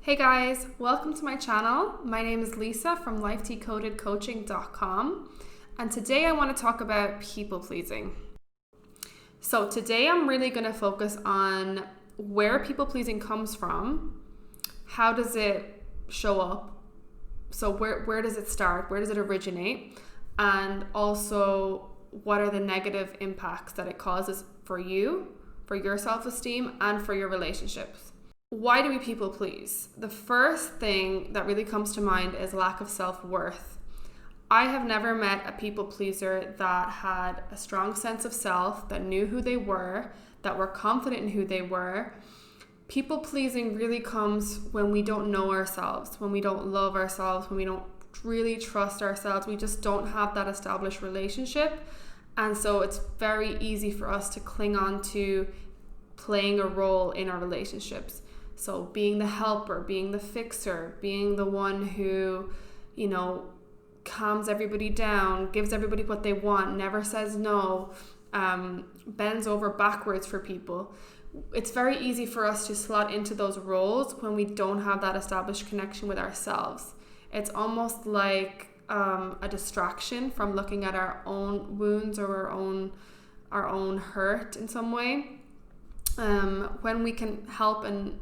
Hey guys, welcome to my channel. My name is Lisa from lifedecodedcoaching.com, and today I want to talk about people pleasing. So today I'm really going to focus on where people pleasing comes from, how does it show up, so where does it start, where does it originate, and also what are the negative impacts that it causes for you, for your self-esteem, and for your relationships. Why do we people please? The first thing that really comes to mind is lack of self-worth. I have never met a people pleaser that had a strong sense of self, that knew who they were, that were confident in who they were. People pleasing really comes when we don't know ourselves, when we don't love ourselves, when we don't really trust ourselves. We just don't have that established relationship. And so it's very easy for us to cling on to playing a role in our relationships. So being the helper, being the fixer, being the one who, calms everybody down, gives everybody what they want, never says no, bends over backwards for people. It's very easy for us to slot into those roles when we don't have that established connection with ourselves. It's almost like a distraction from looking at our own wounds or our own hurt in some way. When we can help and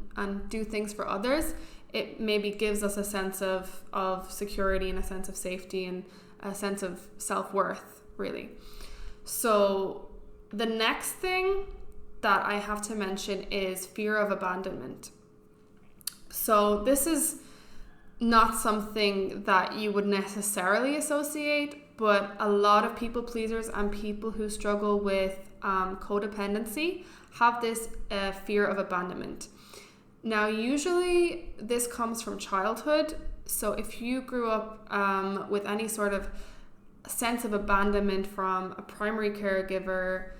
do things for others, it maybe gives us a sense of security and a sense of safety and a sense of self-worth, really. So the next thing that I have to mention is fear of abandonment. So this is not something that you would necessarily associate, but a lot of people pleasers and people who struggle with codependency have this fear of abandonment. Now, usually this comes from childhood. So if you grew up with any sort of sense of abandonment from a primary caregiver,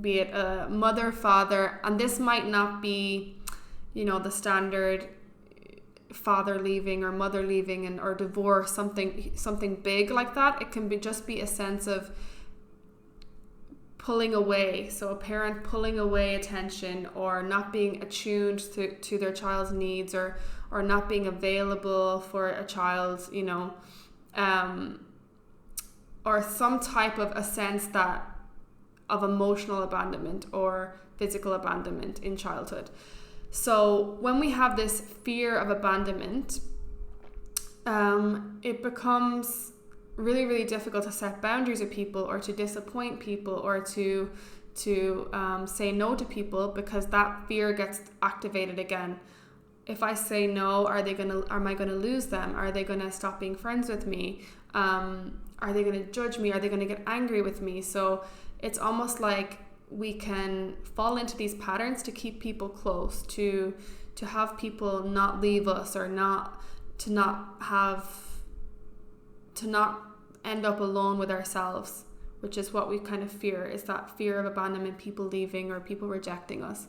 be it a mother, father, and this might not be, the standard father leaving or mother leaving or divorce, something big like that. It can just be a sense of pulling away, so a parent pulling away attention or not being attuned to their child's needs or not being available for a child, or some type of a sense of emotional abandonment or physical abandonment in childhood. So when we have this fear of abandonment, it becomes really, really difficult to set boundaries with people or to disappoint people or to say no to people, because that fear gets activated again. If I say no, am I gonna lose them? Are they gonna stop being friends with me? Are they gonna judge me? Are they gonna get angry with me? So it's almost like we can fall into these patterns to keep people close, to have people not leave us or not end up alone with ourselves, which is what we kind of fear, is that fear of abandonment, people leaving or people rejecting us.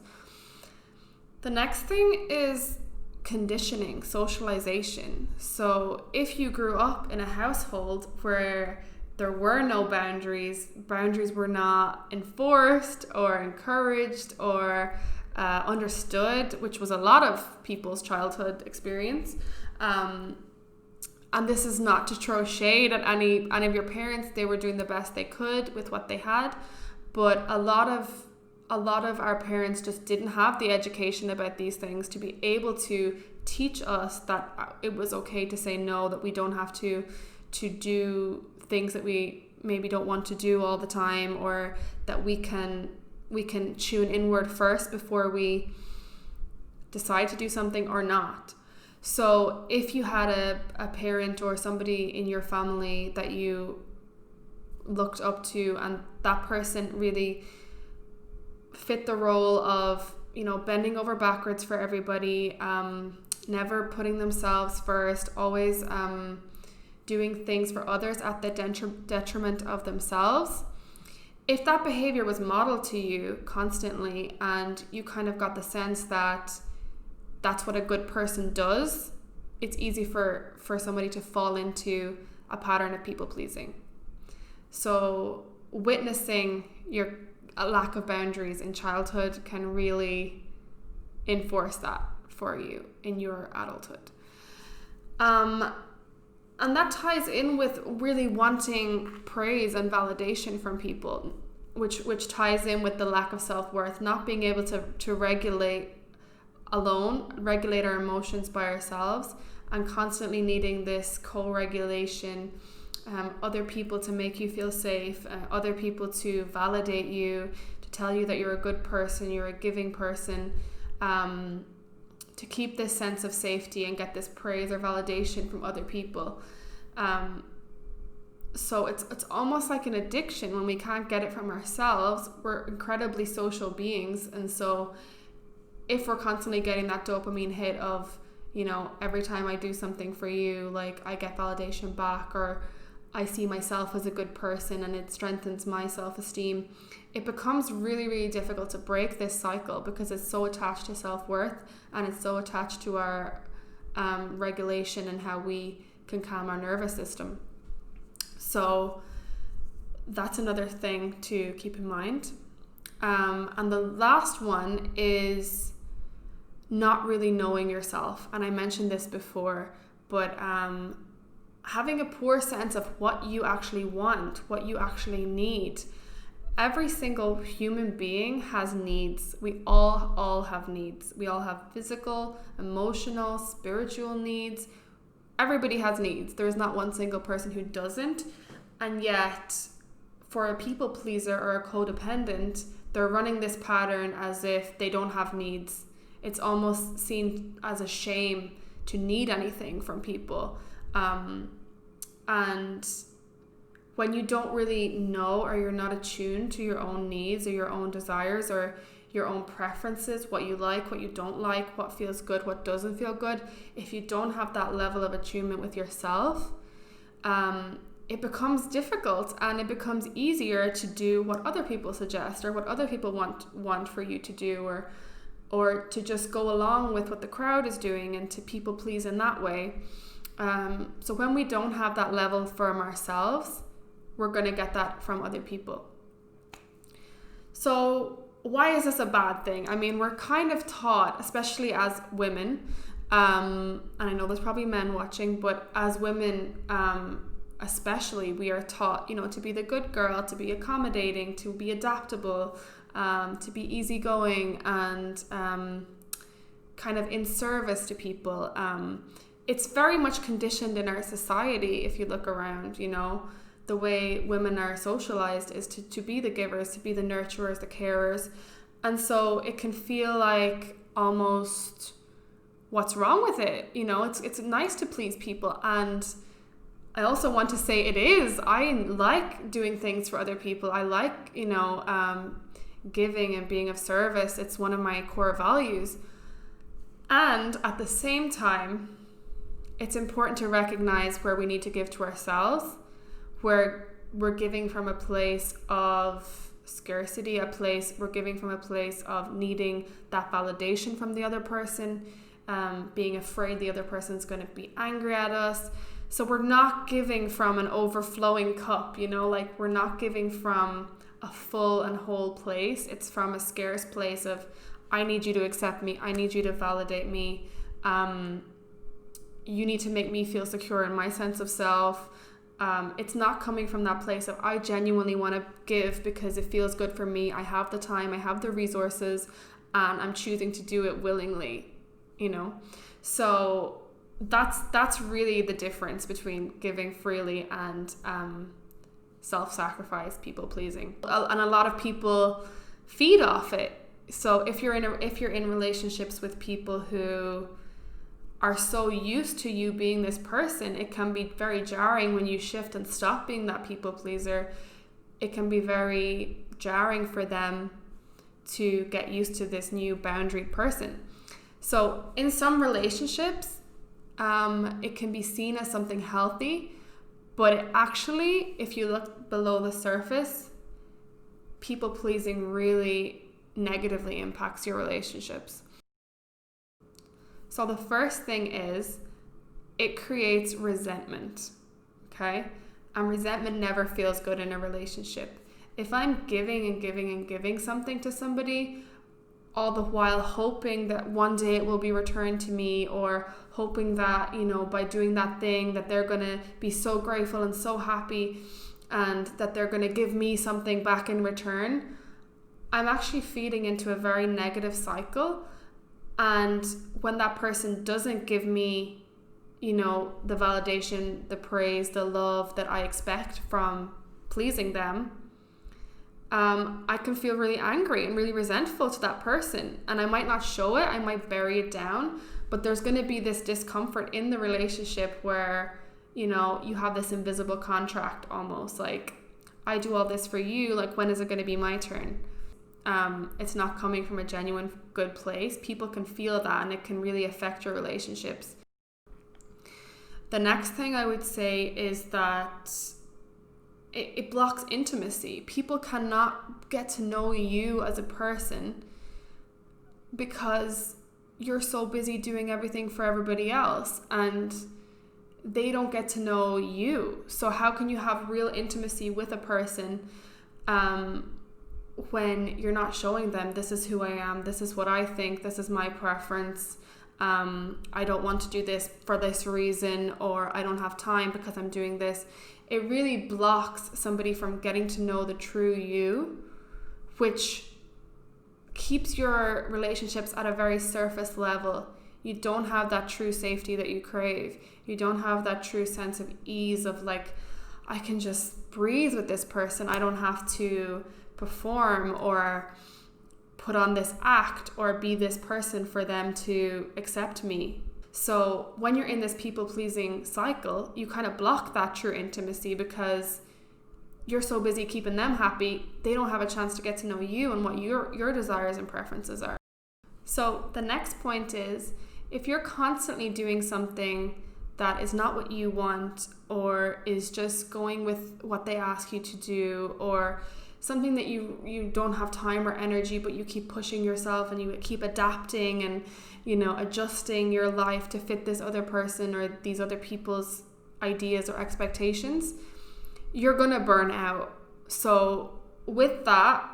The next thing is conditioning, socialization. So if you grew up in a household where there were no boundaries were not enforced or encouraged or understood, which was a lot of people's childhood experience. And this is not to throw shade at any of your parents. They were doing the best they could with what they had, but a lot of our parents just didn't have the education about these things to be able to teach us that it was okay to say no, that we don't have to do things that we maybe don't want to do all the time, or that we can tune inward first before we decide to do something or not. So if you had a parent or somebody in your family that you looked up to, and that person really fit the role of, bending over backwards for everybody, never putting themselves first, always doing things for others at the detriment of themselves. If that behavior was modeled to you constantly and you kind of got the sense that that's what a good person does, it's easy for somebody to fall into a pattern of people pleasing. So witnessing a lack of boundaries in childhood can really enforce that for you in your adulthood. And that ties in with really wanting praise and validation from people, which ties in with the lack of self-worth, not being able to regulate our emotions by ourselves, and constantly needing this co-regulation, other people to make you feel safe, other people to validate you, to tell you that you're a good person, you're a giving person, to keep this sense of safety and get this praise or validation from other people. So it's almost like an addiction when we can't get it from ourselves. We're incredibly social beings, and so if we're constantly getting that dopamine hit of, every time I do something for you, like I get validation back, or I see myself as a good person and it strengthens my self-esteem, it becomes really, really difficult to break this cycle, because it's so attached to self-worth, and it's so attached to our regulation and how we can calm our nervous system. So that's another thing to keep in mind. And the last one is not really knowing yourself. And I mentioned this before, but having a poor sense of what you actually want, what you actually need. Every single human being has needs. We all have needs. We all have physical, emotional, spiritual needs. Everybody has needs. There is not one single person who doesn't. And yet, for a people pleaser or a codependent, they're running this pattern as if they don't have needs. It's almost seen as a shame to need anything from people. And when you don't really know, or you're not attuned to your own needs or your own desires or your own preferences, what you like, what you don't like, what feels good, what doesn't feel good, if you don't have that level of attunement with yourself, it becomes difficult, and it becomes easier to do what other people suggest or what other people want for you to do, or to just go along with what the crowd is doing and to people please in that way. So when we don't have that level from ourselves, we're going to get that from other people. So why is this a bad thing? I mean, we're kind of taught, especially as women, and I know there's probably men watching, but as women, especially, we are taught, to be the good girl, to be accommodating, to be adaptable, to be easygoing, and kind of in service to people. It's very much conditioned in our society. If you look around, the way women are socialized is to be the givers, to be the nurturers, the carers. And so it can feel like almost, what's wrong with it? It's nice to please people. And I also want to say it is. I like doing things for other people. I like, giving and being of service. It's one of my core values. And at the same time, it's important to recognize where we need to give to ourselves, where we're giving from a place of scarcity, we're giving from a place of needing that validation from the other person, being afraid the other person's going to be angry at us. So we're not giving from an overflowing cup, we're not giving from a full and whole place. It's from a scarce place of, I need you to accept me, I need you to validate me, you need to make me feel secure in my sense of self. It's not coming from that place of, I genuinely want to give because it feels good for me, I have the time, I have the resources, and I'm choosing to do it willingly, So that's really the difference between giving freely and self-sacrifice, people pleasing. And a lot of people feed off it. So if you're in relationships with people who are so used to you being this person, it can be very jarring when you shift and stop being that people pleaser. It can be very jarring for them to get used to this new boundary person. So in some relationships, it can be seen as something healthy, but it actually, if you look below the surface, people pleasing really negatively impacts your relationships. So the first thing is, it creates resentment, okay? And resentment never feels good in a relationship. If I'm giving and giving and giving something to somebody, all the while hoping that one day it will be returned to me, or hoping that, you know, by doing that thing that they're going to be so grateful and so happy and that they're going to give me something back in return, I'm actually feeding into a very negative cycle. And when that person doesn't give me, you know, the validation, the praise, the love that I expect from pleasing them, I can feel really angry and really resentful to that person. And I might not show it, I might bury it down, but there's going to be this discomfort in the relationship where, you know, you have this invisible contract almost, like, I do all this for you, like, when is it going to be my turn? It's not coming from a genuine good place. People can feel that, and it can really affect your relationships. The next thing I would say is that it blocks intimacy. People cannot get to know you as a person because you're so busy doing everything for everybody else, and they don't get to know you. So how can you have real intimacy with a person when you're not showing them, this is who I am, this is what I think, this is my preference, I don't want to do this for this reason, or I don't have time because I'm doing this. It really blocks somebody from getting to know the true you, which keeps your relationships at a very surface level. You don't have that true safety that you crave. You don't have that true sense of ease of, like, I can just breathe with this person. I don't have to perform or put on this act or be this person for them to accept me. So when you're in this people-pleasing cycle, you kind of block that true intimacy because you're so busy keeping them happy, they don't have a chance to get to know you and what your desires and preferences are. So the next point is, if you're constantly doing something that is not what you want, or is just going with what they ask you to do, or something that you don't have time or energy, but you keep pushing yourself and you keep adapting and, you know, adjusting your life to fit this other person or these other people's ideas or expectations, you're gonna burn out. So with that,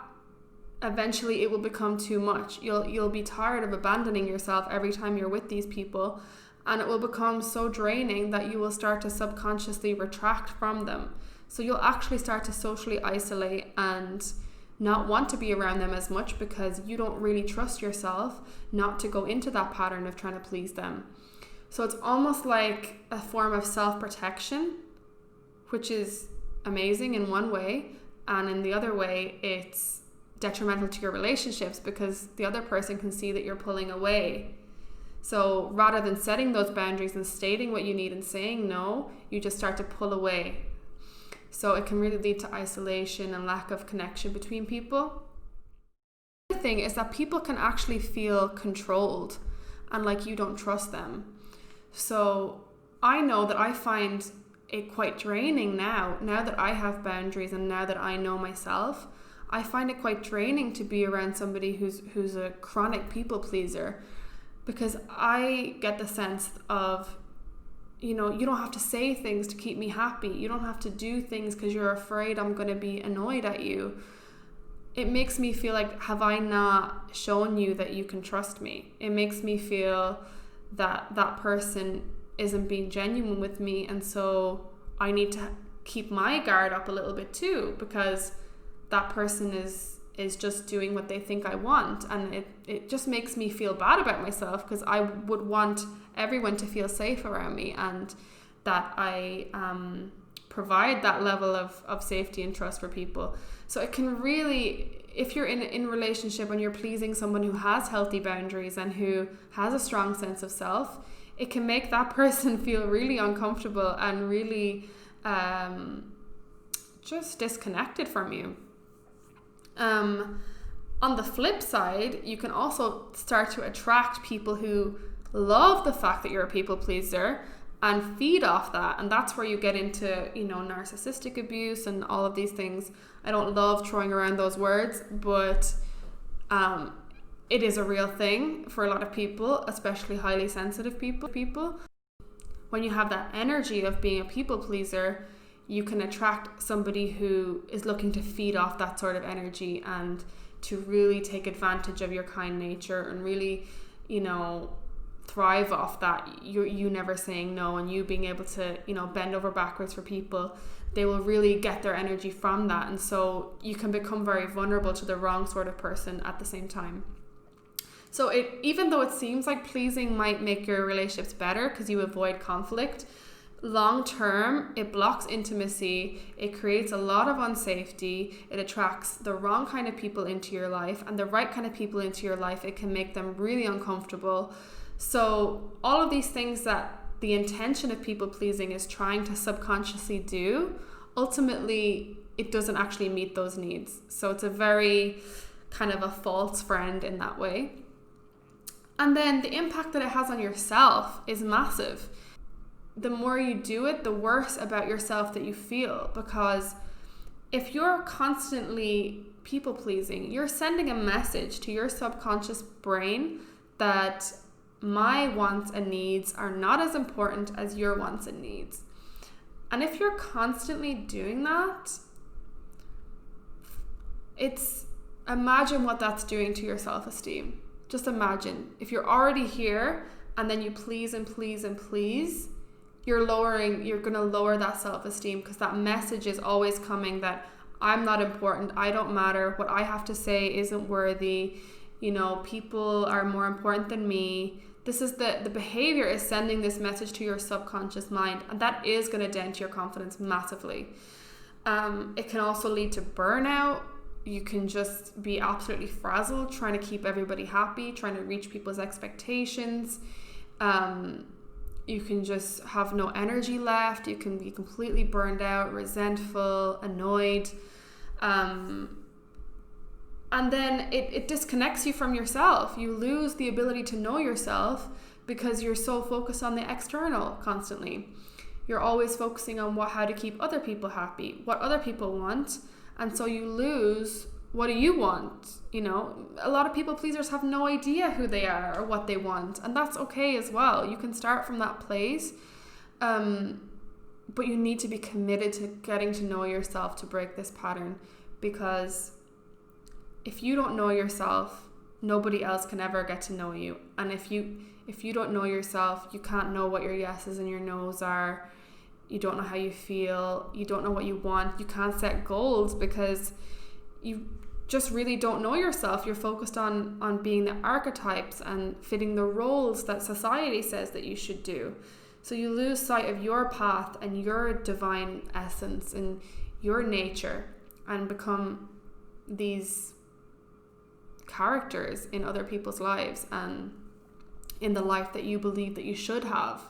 eventually it will become too much. You'll be tired of abandoning yourself every time you're with these people, and it will become so draining that you will start to subconsciously retract from them. So you'll actually start to socially isolate and not want to be around them as much because you don't really trust yourself not to go into that pattern of trying to please them. So it's almost like a form of self-protection, which is amazing in one way, and in the other way it's detrimental to your relationships because the other person can see that you're pulling away. So rather than setting those boundaries and stating what you need and saying no, you just start to pull away. So it can really lead to isolation and lack of connection between people. The other thing is that people can actually feel controlled and like you don't trust them. So I know that I find it quite draining now that I have boundaries and now that I know myself. I find it quite draining to be around somebody who's a chronic people pleaser, because I get the sense of, you know, you don't have to say things to keep me happy. You don't have to do things because you're afraid I'm going to be annoyed at you. It makes me feel like, have I not shown you that you can trust me? It makes me feel that that person isn't being genuine with me, and so I need to keep my guard up a little bit too, because that person is just doing what they think I want, and it just makes me feel bad about myself because I would want everyone to feel safe around me and that I provide that level of safety and trust for people. So it can really, if you're in a relationship and you're pleasing someone who has healthy boundaries and who has a strong sense of self, it can make that person feel really uncomfortable and really just disconnected from you. On the flip side, you can also start to attract people who love the fact that you're a people pleaser and feed off that, and that's where you get into, you know, narcissistic abuse and all of these things. I don't love throwing around those words, but it is a real thing for a lot of people, especially highly sensitive people. When you have that energy of being a people pleaser, you can attract somebody who is looking to feed off that sort of energy and to really take advantage of your kind nature and really, thrive off that, you never saying no and you being able to, bend over backwards for people, they will really get their energy from that. And so you can become very vulnerable to the wrong sort of person at the same time. So even though it seems like pleasing might make your relationships better because you avoid conflict, long term, it blocks intimacy, it creates a lot of unsafety, it attracts the wrong kind of people into your life, and the right kind of people into your life, it can make them really uncomfortable. So all of these things that the intention of people pleasing is trying to subconsciously do, ultimately it doesn't actually meet those needs. So it's a very kind of a false friend in that way. And then the impact that it has on yourself is massive. The more you do it, the worse about yourself that you feel, because if you're constantly people pleasing, you're sending a message to your subconscious brain that my wants and needs are not as important as your wants and needs. And if you're constantly doing that, imagine what that's doing to your self-esteem. Just imagine if you're already here and then you please and please and please, you're going to lower that self-esteem, because that message is always coming that I'm not important, I don't matter, what I have to say isn't worthy, people are more important than me. This is the behavior is sending this message to your subconscious mind, and that is going to dent your confidence massively. It can also lead to burnout. You can just be absolutely frazzled trying to keep everybody happy, trying to reach people's expectations. You can just have no energy left. You can be completely burned out, resentful, annoyed. And then it disconnects you from yourself. You lose the ability to know yourself because you're so focused on the external constantly. You're always focusing on how to keep other people happy, what other people want. And so you lose, what do you want? A lot of people pleasers have no idea who they are or what they want. And that's okay as well. You can start from that place. But you need to be committed to getting to know yourself to break this pattern, because if you don't know yourself, nobody else can ever get to know you. And if you don't know yourself, you can't know what your yeses and your nos are. You don't know how you feel. You don't know what you want. You can't set goals because you just really don't know yourself. You're focused on being the archetypes and fitting the roles that society says that you should do. So you lose sight of your path and your divine essence and your nature, and become these characters in other people's lives and in the life that you believe that you should have,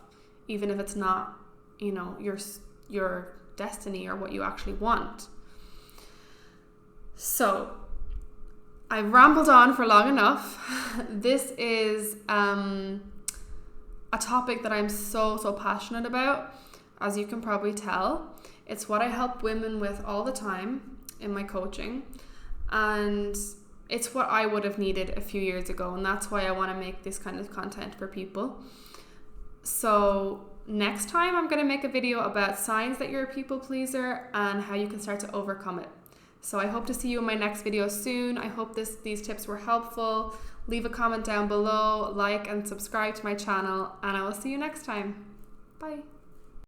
even if it's not, your destiny or what you actually want. So I've rambled on for long enough. This is a topic that I'm so passionate about, as you can probably tell. It's what I help women with all the time in my coaching, and it's what I would have needed a few years ago, and that's why I want to make this kind of content for people. So next time I'm going to make a video about signs that you're a people pleaser and how you can start to overcome it. So I hope to see you in my next video soon. I hope these tips were helpful. Leave a comment down below, like and subscribe to my channel, and I will see you next time. Bye.